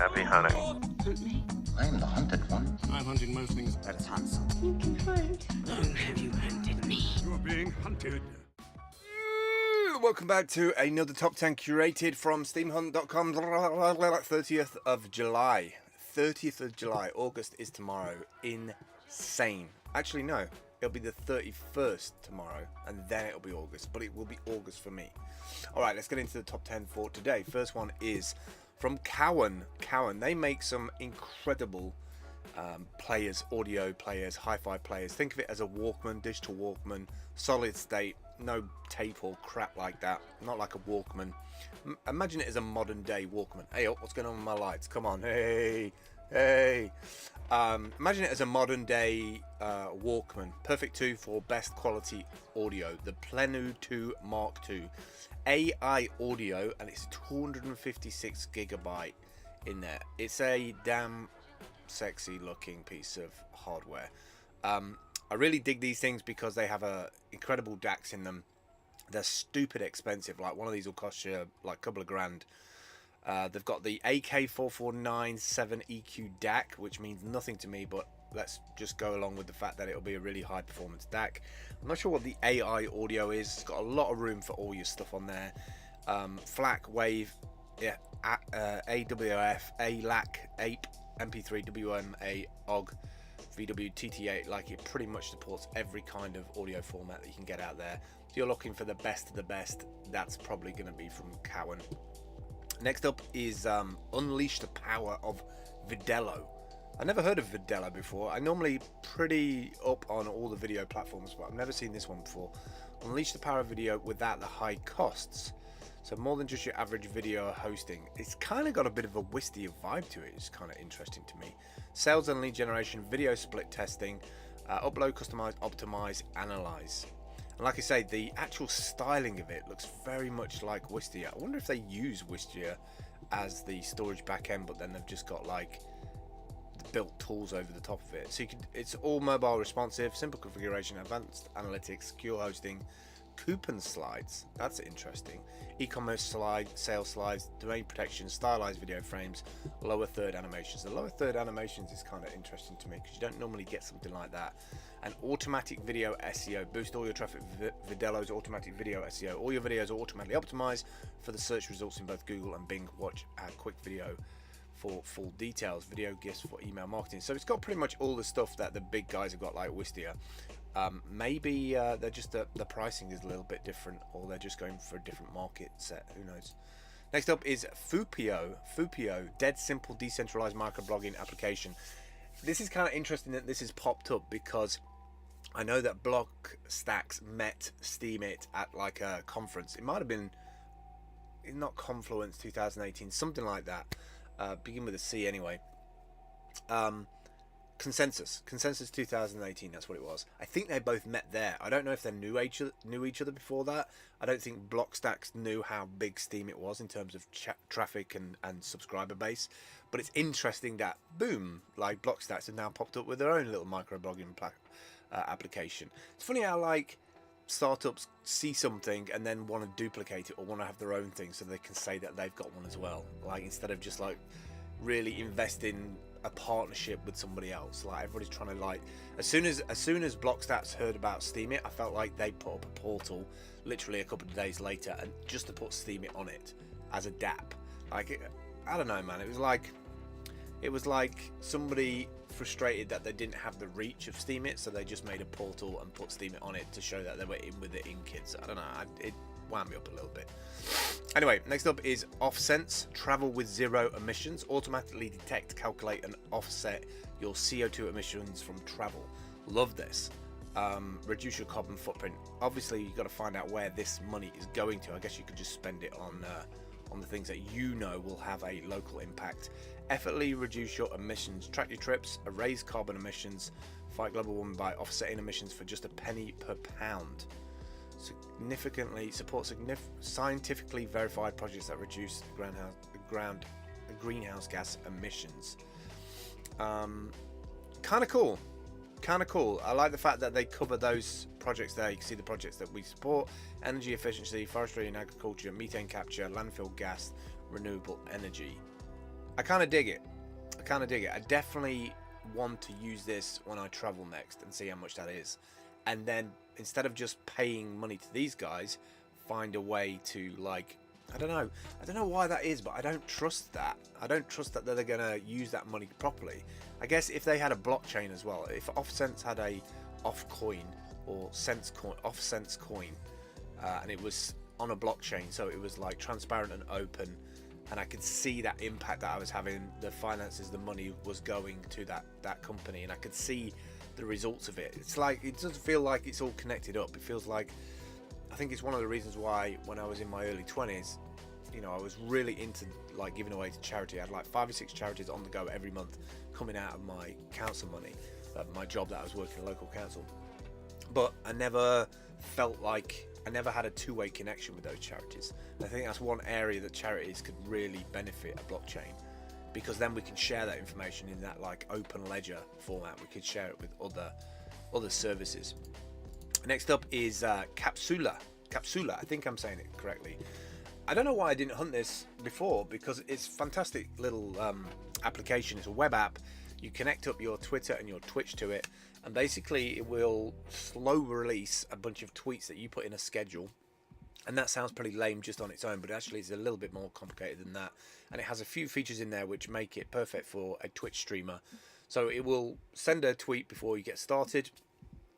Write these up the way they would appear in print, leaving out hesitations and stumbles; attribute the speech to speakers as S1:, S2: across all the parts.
S1: Happy hunting.
S2: Hunt me.
S3: I am the hunted one.
S4: I'm hunting most things.
S2: That's HUNTZZZ. You can hunt.
S4: Oh, have you hunted me? You're being hunted.
S5: Welcome back to another top 10 curated from steamhunt.com. 30th of July. 30th of July. August is tomorrow. Insane. Actually, no. It'll be the 31st tomorrow, and then it'll be August. But it will be August for me. Alright, let's get into the top 10 for today. First one is from Cowan. Cowan, they make some incredible players, audio players, hi-fi players. Think of it as a Walkman, digital Walkman, solid state, no tape or crap like that. Not like a Walkman. Imagine it as a modern day Walkman. Hey, what's going on with my lights? Come on, hey. Imagine it as a modern day Walkman. Perfect 2 for best quality audio. The Plenu 2 Mark II. AI audio, and it's 256 gigabyte in there. It's a damn sexy looking piece of hardware. I really dig these things because they have a incredible DACs in them. They're stupid expensive. Like one of these will cost you like a couple of grand. They've got the AK4497 EQ DAC, which means nothing to me, but let's just go along with the fact that it'll be a really high performance DAC. I'm not sure what the AI audio is. It's got a lot of room for all your stuff on there. FLAC, Wave, yeah, AWF, ALAC, APE, MP3, WMA, OGG, VW, TT8. Like, it pretty much supports every kind of audio format that you can get out there. If you're looking for the best of the best, that's probably going to be from Cowan. Next up is Unleash the Power of Videla. I never heard of Videla before. I'm normally pretty up on all the video platforms, but I've never seen this one before. Unleash the power of video without the high costs. So more than just your average video hosting. It's kind of got a bit of a Wistia vibe to it. It's kind of interesting to me. Sales and lead generation, video split testing, upload, customize, optimize, analyze. And like I say, the actual styling of it looks very much like Wistia. I wonder if they use Wistia as the storage backend, but then they've just got like built tools over the top of it. So you could, it's all mobile responsive, simple configuration, advanced analytics, secure hosting, coupon slides. That's interesting. E-commerce slide, sales slides, domain protection, stylized video frames, lower third animations. The lower third animations is kind of interesting to me because you don't normally get something like that. And automatic video SEO. Boost all your traffic. Videla's automatic video SEO. All your videos are automatically optimized for the search results in both Google and Bing. Watch our quick video for full details. Video gifts for email marketing. So it's got pretty much all the stuff that the big guys have got, like Wistia. Maybe they're just the pricing is a little bit different, or they're just going for a different market set. Who knows? Next up is Fupio. Deadsimple decentralized microblogging application. This is kind of interesting that this has popped up because I know that Blockstacks met Steemit at like a conference. It might have been not Confluence 2018, something like that. Begin with a C anyway. Consensus 2018, that's what it was. I think they both met there. I don't know if they knew each other before that. I don't think Blockstacks knew how big Steemit was in terms of traffic and subscriber base, but it's interesting that boom, like Blockstacks have now popped up with their own little microblogging application. It's funny how like startups see something and then want to duplicate it or want to have their own thing so they can say that they've got one as well, like instead of just like really invest in a partnership with somebody else. Like everybody's trying to, like, as soon as Blockstacks heard about Steemit, I felt like they put up a portal literally a couple of days later and just to put Steemit on it as a DApp. Like, I don't know, man, it was like somebody frustrated that they didn't have the reach of Steemit, so they just made a portal and put Steemit on it to show that they were in with it in kids. I don't know, it wound me up a little bit. Anyway, next up is OffCents, travel with zero emissions. Automatically detect, calculate and offset your CO2 emissions from travel. Love this. Reduce your carbon footprint. Obviously, you've got to find out where this money is going to. I guess you could just spend it on the things that you know will have a local impact. Effortlessly reduce your emissions. Track your trips, erase carbon emissions, fight global warming by offsetting emissions for just a penny per pound. Significantly support scientifically verified projects that reduce greenhouse gas emissions. Kind of cool. I like the fact that they cover those projects there. You can see the projects that we support: energy efficiency, forestry and agriculture, methane capture, landfill gas, renewable energy. I kind of dig it. I definitely want to use this when I travel next and see how much that is, and then instead of just paying money to these guys, find a way to, like, I don't know why that is, but I don't trust that. I don't trust that they're gonna use that money properly. I guess if they had a blockchain as well, if OffCents had a off coin or OffCents coin, and it was on a blockchain, so it was like transparent and open, and I could see that impact that I was having, the finances, the money was going to that company, and I could see the results of it. It's like, it doesn't feel like it's all connected up. It feels like, I think it's one of the reasons why when I was in my early 20s, you know, I was really into like giving away to charity. I had like 5 or 6 charities on the go every month coming out of my council money, my job that I was working in a local council. But I never felt like, I never had a two-way connection with those charities. And I think that's one area that charities could really benefit a blockchain, because then we can share that information in that like open ledger format. We could share it with other services. Next up is Capsula. I think I'm saying it correctly. I don't know why I didn't hunt this before, because it's a fantastic little application. It's a web app. You connect up your Twitter and your Twitch to it, and basically it will slow release a bunch of tweets that you put in a schedule. And that sounds pretty lame just on its own, but actually it's a little bit more complicated than that. And it has a few features in there which make it perfect for a Twitch streamer. So it will send a tweet before you get started,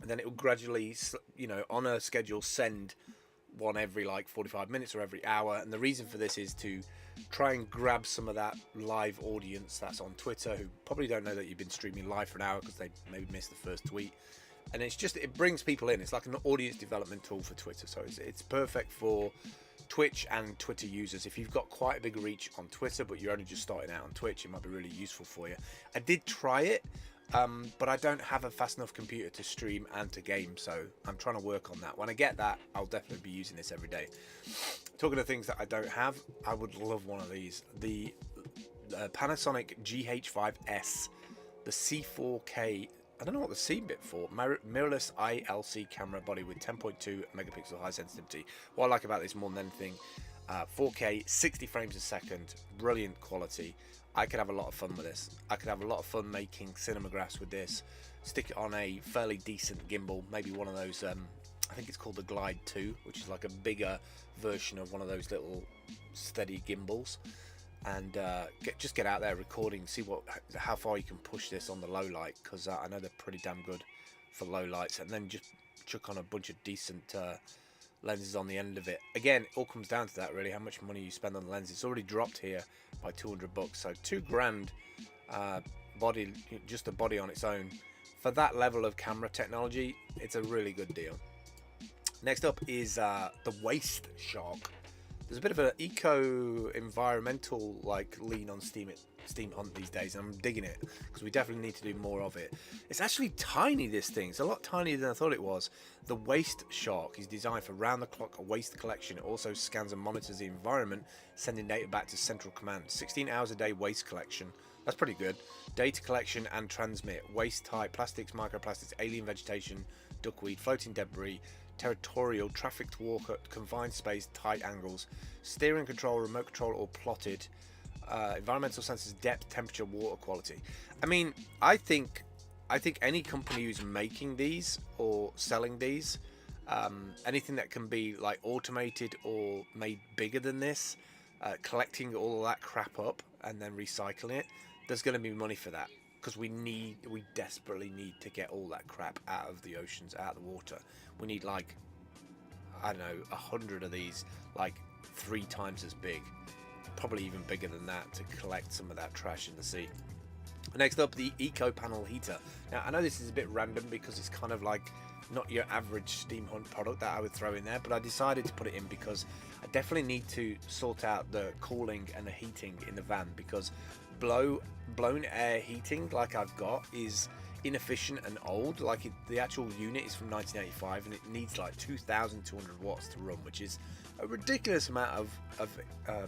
S5: and then it will gradually, you know, on a schedule, send one every like 45 minutes or every hour. And the reason for this is to try and grab some of that live audience that's on Twitter, who probably don't know that you've been streaming live for an hour because they maybe missed the first tweet. And it's just, it brings people in. It's like an audience development tool for Twitter. So it's perfect for Twitch and Twitter users. If you've got quite a big reach on Twitter, but you're only just starting out on Twitch, it might be really useful for you. I did try it, but I don't have a fast enough computer to stream and to game. So I'm trying to work on that. When I get that, I'll definitely be using this every day. Talking of things that I don't have, I would love one of these. The Panasonic GH5S, the C4K, I don't know what the C bit for, mirrorless ILC camera body with 10.2 megapixel high sensitivity. What I like about this more than anything, 4K, 60 frames a second, brilliant quality. I could have a lot of fun with this. I could have a lot of fun making cinemagraphs with this. Stick it on a fairly decent gimbal, maybe one of those, I think it's called the Glide 2, which is like a bigger version of one of those little steady gimbals. And just get out there recording, see how far you can push this on the low light, because I know they're pretty damn good for low lights, and then just chuck on a bunch of decent lenses on the end of it. Again, it all comes down to that really, how much money you spend on the lens. It's already dropped here by 200 bucks, so $2,000 body, just a body on its own. For that level of camera technology, it's a really good deal. Next up is the Waste Shark. There's a bit of an eco-environmental like lean on Steam Hunt these days, and I'm digging it because we definitely need to do more of it. It's actually tiny, this thing. It's a lot tinier than I thought it was. The Waste Shark is designed for round-the-clock waste collection. It also scans and monitors the environment, sending data back to Central Command. 16 hours a day waste collection. That's pretty good. Data collection and transmit. Waste type, plastics, microplastics, alien vegetation, duckweed, floating debris, territorial, trafficked walker, confined space, tight angles, steering control, remote control or plotted, environmental sensors, depth, temperature, water quality. I mean, I think any company who's making these or selling these, anything that can be like automated or made bigger than this, collecting all of that crap up and then recycling it, there's going to be money for that, because we desperately need to get all that crap out of the oceans, out of the water. We need like, I don't know, 100 of these, like 3 times as big, probably even bigger than that, to collect some of that trash in the sea. Next up, the Eco Panel Heater. Now, I know this is a bit random because it's kind of like not your average Steam Hunt product that I would throw in there, but I decided to put it in because I definitely need to sort out the cooling and the heating in the van, because blown air heating like I've got is inefficient and old. Like the actual unit is from 1985 and it needs like 2,200 watts to run, which is a ridiculous amount of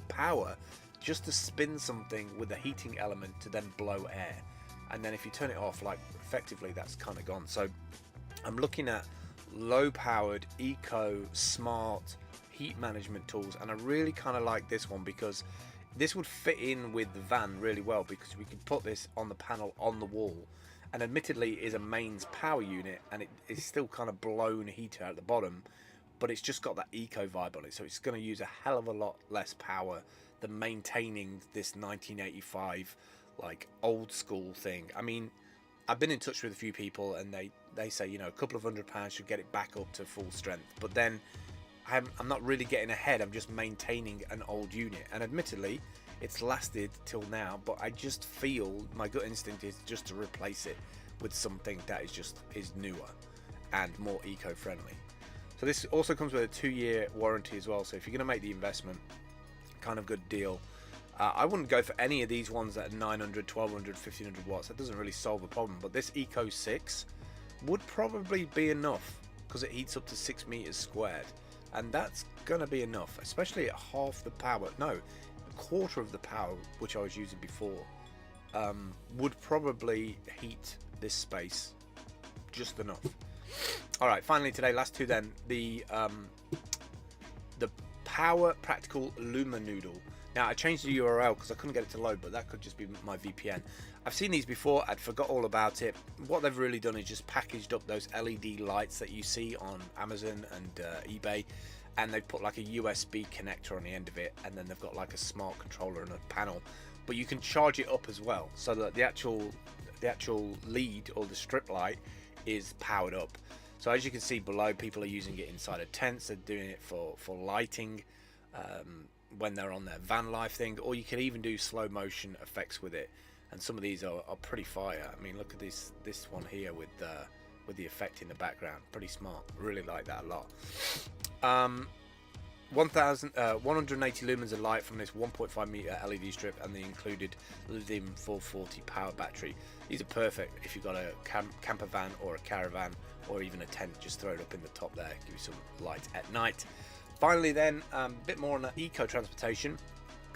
S5: power just to spin something with a heating element to then blow air. And then if you turn it off, like effectively that's kind of gone. So I'm looking at low powered, eco, smart heat management tools, and I really kind of like this one because this would fit in with the van really well, because we could put this on the panel on the wall, and admittedly is a mains power unit, and it is still kind of blown heater at the bottom, but it's just got that eco vibe on it, so it's going to use a hell of a lot less power than maintaining this 1985 like old school thing. I mean, I've been in touch with a few people, and they say, you know, a couple of £100 should get it back up to full strength, but then I'm not really getting ahead. I'm just maintaining an old unit, and admittedly it's lasted till now, but I just feel my gut instinct is just to replace it with something that is newer and more eco-friendly. So this also comes with a 2-year warranty as well, so if you're going to make the investment, kind of good deal. I wouldn't go for any of these ones that are 900, 1200, 1500 watts. That doesn't really solve the problem, but this Eco 6 would probably be enough, because it heats up to 6 meters squared. And that's gonna be enough, especially at half the power, no, a quarter of the power which I was using before, would probably heat this space just enough. All right, finally today, last two then, the Power Practical Luma Noodle. Now I changed the URL because I couldn't get it to load, but that could just be my VPN. I've seen these before, I'd forgot all about it. What they've really done is just packaged up those LED lights that you see on Amazon and eBay, and they've put like a USB connector on the end of it, and then they've got like a smart controller and a panel, but you can charge it up as well, so that the actual lead or the strip light is powered up. So as you can see below, people are using it inside of tents. They're doing it for lighting when they're on their van life thing, or you can even do slow motion effects with it, and some of these are pretty fire. I mean, look at this one here with the effect in the background. Pretty smart. Really like that a lot. 180 lumens of light from this 1.5 meter LED strip, and the included lithium 440 power battery. These are perfect if you've got a camper van or a caravan, or even a tent. Just throw it up in the top there, give you some light at night. Finally then, a bit more on the eco transportation.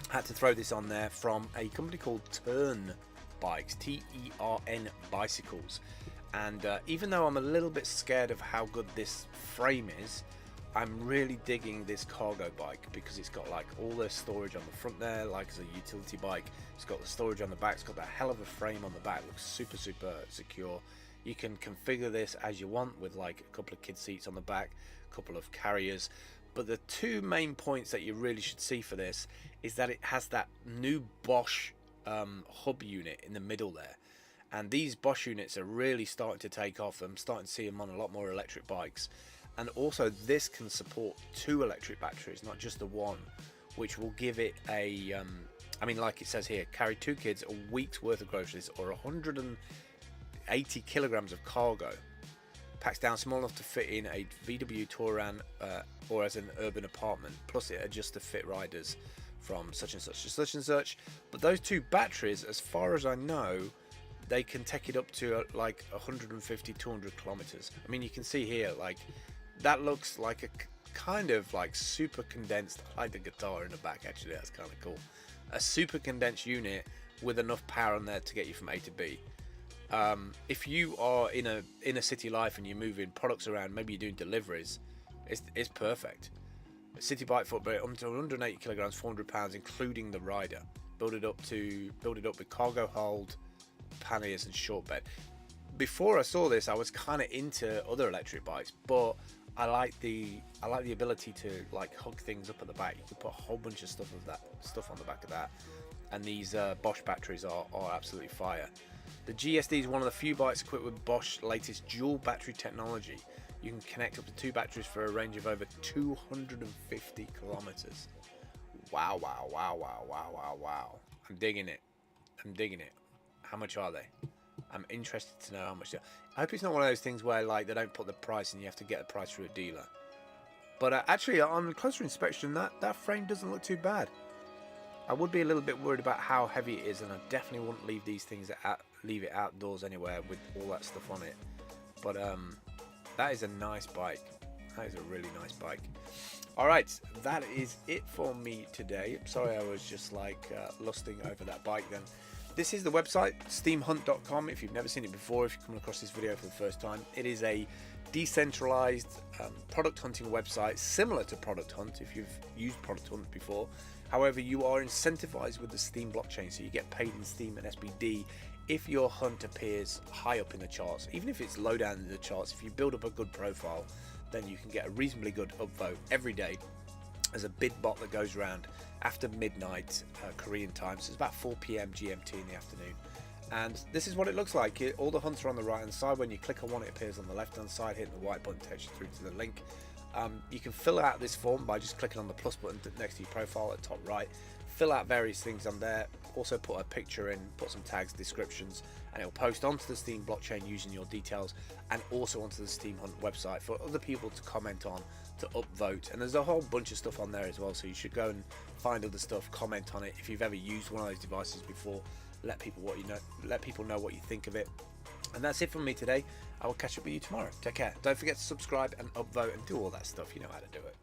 S5: I had to throw this on there from a company called Tern Bikes, T-E-R-N bicycles. And even though I'm a little bit scared of how good this frame is, I'm really digging this cargo bike, because it's got like all the storage on the front there, like as a utility bike. It's got the storage on the back, it's got that hell of a frame on the back, looks super secure. You can configure this as you want, with like a couple of kid seats on the back, a couple of carriers. But the two main points that you really should see for this is that it has that new Bosch hub unit in the middle there, and these Bosch units are really starting to take off. I'm starting to see them on a lot more electric bikes, and also this can support 2 electric batteries, not just the one, which will give it a I mean, like it says here, carry 2 kids, a week's worth of groceries, or 180 kilograms of cargo. Packs down small enough to fit in a VW Touran or as an urban apartment, plus it adjusts to fit riders from such and such to such and such. But those 2 batteries, as far as I know, they can take it up to like 150, 200 kilometers. I mean, you can see here, like, that looks like a kind of like super condensed, I like the guitar in the back actually, that's kind of cool. A super condensed unit with enough power on there to get you from A to B. If you are in a city life and you're moving products around, maybe you're doing deliveries, it's perfect. A city bike footbrake up to 180 kilograms, 400 pounds, including the rider. Build it up with cargo hold, panniers, and short bed. Before I saw this, I was kind of into other electric bikes, but I like the ability to like hug things up at the back. You can put a whole bunch of stuff on the back of that, and these Bosch batteries are absolutely fire. The GSD is one of the few bikes equipped with Bosch's latest dual battery technology. You can connect up to 2 batteries for a range of over 250 kilometers. Wow, wow, wow, wow, wow, wow, wow. I'm digging it. How much are they? I'm interested to know how much they are. I hope it's not one of those things where like they don't put the price and you have to get the price through a dealer. But actually, on closer inspection, that frame doesn't look too bad. I would be a little bit worried about how heavy it is, and I definitely wouldn't leave these things leave it outdoors anywhere with all that stuff on it. But that is a nice bike. That is a really nice bike. Alright, that is it for me today. Sorry I was just like lusting over that bike then. This is the website, steamhunt.com. If you've never seen it before, if you're coming across this video for the first time, it is a decentralized product hunting website similar to Product Hunt if you've used Product Hunt before. However, you are incentivized with the Steam blockchain, so you get paid in Steam and SBD if your hunt appears high up in the charts. Even if it's low down in the charts, if you build up a good profile, then you can get a reasonably good upvote every day. There's a bid bot that goes around after midnight Korean time, so it's about 4 p.m. GMT in the afternoon. And this is what it looks like. All the hunts are on the right hand side. When you click on one, it appears on the left hand side. Hitting the white button takes you through to the link. You can fill out this form by just clicking on the plus button next to your profile at top right. Fill out various things on there. Also put a picture in, put some tags, descriptions, and it'll post onto the Steam blockchain using your details, and also onto the Steam Hunt website for other people to comment on, to upvote. And there's a whole bunch of stuff on there as well, so you should go and find other stuff, comment on it. If you've ever used one of those devices before, let people know what you think of it. And that's it from me today. I will catch up with you tomorrow. Take care. Don't forget to subscribe and upvote and do all that stuff. You know how to do it.